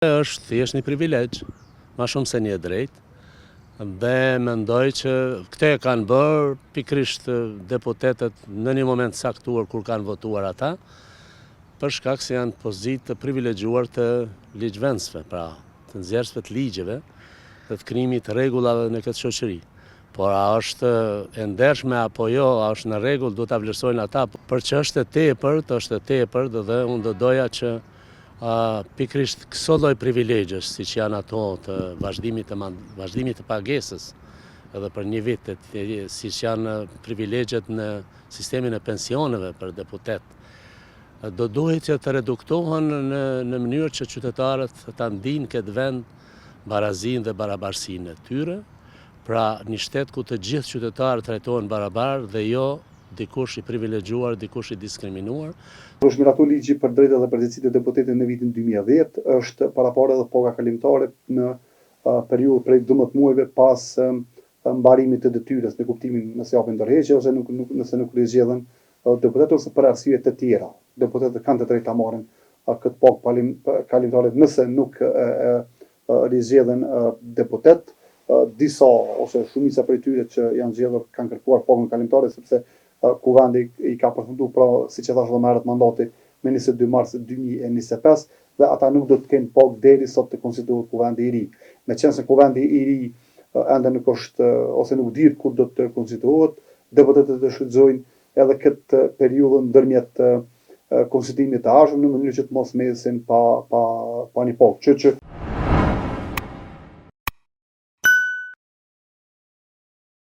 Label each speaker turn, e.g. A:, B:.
A: Është thjesht një privilegj, ma shumë se një drejt, dhe mendoj që këte kanë bërë pikrisht deputetet në një moment saktuar kur kanë votuar ata, për shkak se janë pozitë të privilegjuar të ligjvendësve, pra të nxjerrësve të ligjeve dhe të krijimit të rregullave në këtë shoqëri. Por a është e ndershme apo jo, a është në rregull, duhet ta vlerësojnë ata, për që është e tepërt dhe unë do doja që pikrisht këso lloj privilegjësh, siç janë ato të vazhdimit të pagesës edhe për një vit, siç janë privilegjet në sistemin e pensioneve për deputet, do duhet që të reduktohen në mënyrë që qytetarët ta ndinë këtë vend barazinë dhe barabarsinë e tyre, pra një shtet ku të gjithë qytetarët trajtohen barabar dhe jo dikush i privilegjuar, dikush i diskriminuar.
B: Është miratu ligji për drejtat dhe përgjegjësitë e deputetëve në vitin 2010, është paraporë edhe paga kalimtare në periudhë prej 12 muajve pas mbarimit të detyrës, në kuptimin nëse japin ndërheqje ose nëse nuk rizgjedhen deputetë ose për arsye të tjera. Deputetët kanë të drejtë ta marrin këtë pagë kalimtare nëse nuk rizgjedhen deputet. Disa ose shumica prej tyre që janë zgjedhur kanë kërkuar pagën kalimtare sepse Kuvendi i ka përfunduar, pra siç e thash edhe më herët, mandati me 22 mars 2025 dhe ata nuk do të kenë pagë derisa të konstituohet Kuvendi i ri. Meqense Kuvendi i ri ende nuk është ose nuk dihet kur do të konstituohet, deputetët të shfrytëzojnë edhe këtë periudhë ndërmjet konstituimit të ardhshëm në mënyrë që të mos mesin pa një pagë.